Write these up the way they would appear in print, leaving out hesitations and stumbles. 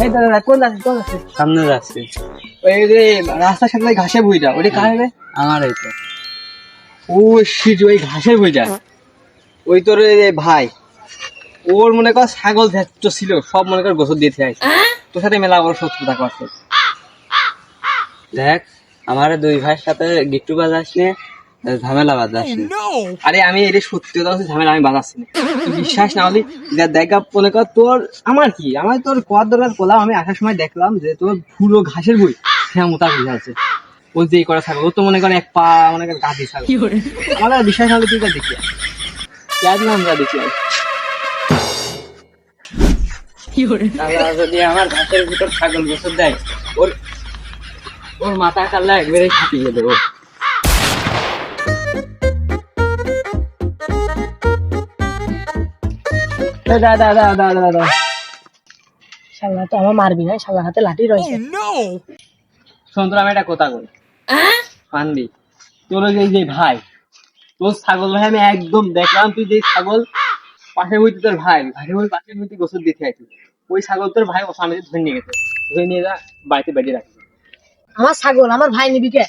এই দাদা কোন যাচ্ছে সামনে যাচ্ছি। ওই যে রাস্তার সাথে ঘাসে বইটা ওটা কার রে? আমার এই তো। ও শিট, ওই ঘাসের বইটা ওই তোর ভাই, ওর মনে কর ছাগল ধ্যাত্ত ছিল, সব মনে কর গোসল দিয়ে আছে তোর সাথে মেলা বড় শত্রুতা করছে। দেখ, আমার দুই ভাইয়ের সাথে গিট্টু বাজাস নে, ঝামেলা বাজাস নে। আরে আমি এটা সত্যি কথা বলছি, ঝামেলা আমি বাজাচ্ছি না, তুই বিশ্বাস না হলে দেখা মনে কর তোর আমার কি, আমার তোর কর দরকার করলাম, আমি আসার সময় দেখলাম যে তোর পুরো ঘাসের বই হ্যাঁ মোটা বুঝে আছে। ও যে করা ছাগল, ও তো মনে করে এক পা মনে কর গাছ ছাগল। আমার আর বিশ্বাস না হলে তুই দেখি আমরা দেখি আল্লাহ যদি আমার ঘাসের ভিতর ছাগল গোসল দেয়, ওর ওর মাথা কাল্লা একবারে ফাটিয়ে দেবো। শালা তো আমার মারবি না, শালা হাতে লাঠি রয়েছে। সুন্দর, আমি একটা কথা কই পান্ডি, তোর ওই যে ভাই, তোর ছাগল ভাই আমি একদম দেখলাম, তুই যে ছাগল পাশের বইতে তোর ভাই ভাইয়ের বই পাশের বইতে গোসল দিতে আছিস, ওই ছাগল তোর ভাই ও স্বামী ধরে নিয়ে গেছে, ধরে নিয়ে যা বাড়িতে বেঁধে রাখছে। আমার ছাগল আমার ভাই নিবি কে?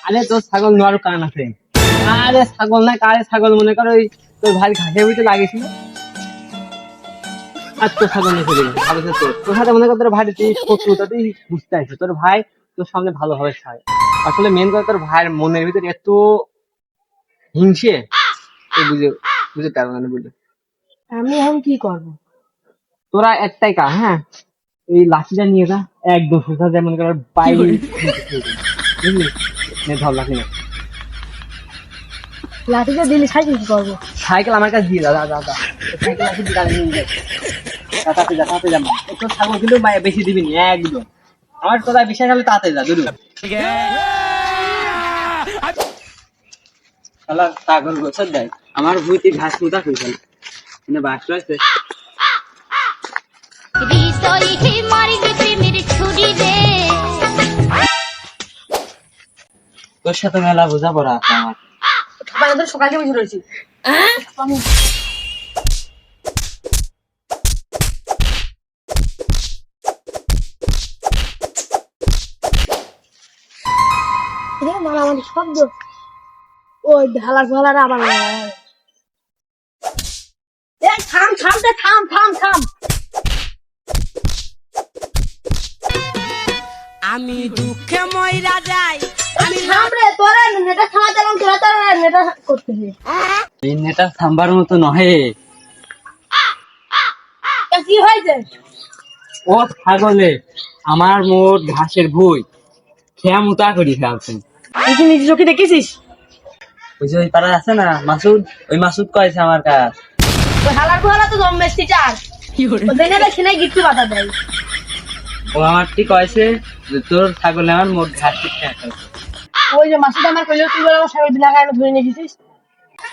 আরে তোর ছাগল নেওয়ার কারণ আছে। আরে ছাগল না, কারে ছাগল মনে কর ওই তোর ভাই ঘাসের বইতে লাগিয়েছিল, আর তোর ছাগল নিয়ে চলে গেছে। ভালো তোর তোর সাথে মনে কর তোর ভাই তুই শত্রুতা তুই বুঝতে আসছিস, তোর ভাই তোর সামনে ভালোভাবে খায়। আসলে মেন কথা তোর ভাইয়ের মনের ভিতরে এত হিংসে, তুই বুঝে পারবো না বুঝলে। আমি এখন কি করবো? তোরা একটাই কাজ, হ্যাঁ এই লাঠিটা নিয়ে যা, একদম সোজা যেমন করে বাইরে বুঝলি, ধর লাঠি না, লাঠিটা দিলি সাইকেল কি করবো? সাইকেল আমার কাছে দিয়ে দাদা দাদা, সাইকেল আছে দিকে নিয়ে যাই, তাতে যা তাতে যা, তোর ছাগল কিন্তু বেশি দিবি না একদম, আমার কথা বিশ্বাস হলে তাতে যা দুটো শালা ছাগল গোসল দেয়, আমার ভুঁইতে ঘাস মুতা হয়ে গেল, মানে বাস রয়েছে। তোর সাথে মেলা বোঝা পড়া আছে আমার। আমাদের সকালে বুঝে রয়েছি। মারামারি শব্দ, ওই ঢালার ফলার আবার থাম থাম থাম থাম থাম। আমি দুঃখে ময়রা যাই, আমি থাম রে, তোরা নেটা থামাতে এবং তোরা তোরা নেটা করতেছিস। এই নেটা থামবার মতো নহে। কি হয়েছে? ও ছাগলে আমার মোট ঘাসের ভুঁই খেয়া মুতা করি ফেলছেন। তুই কি নিজে চোখে দেখেছিস? ওই যে ওই পাড়া আছে না মাসুদ, ওই মাসুদ কয়েছে আমার কাজ। ওই হালার ফলা তো জন্মেছি চার ওদের দেখি না গিট্টু বাতা দেয়। ও আমার ঠিক কয়েছে যে তোর ছাগলে আমার মোট ঘাস খেয়ে ফেলছে। ওই যে মাসুদ আমার কইলো তুই বলে আমার সাহেব দিন আগে ধরে নিয়ে গেছিস।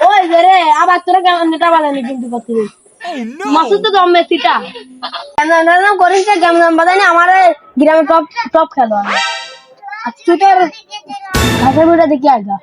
ওই যে রে আবার তোরা নেটা বাজানি কিন্তু করতে মাসুদ তো জন্মেছি টা নাম করিস গ্রাম বাজানি আমার গ্রামে টপ টপ খেলো আমি। আর তুই তোর ঘাসের বইটা দেখি আগা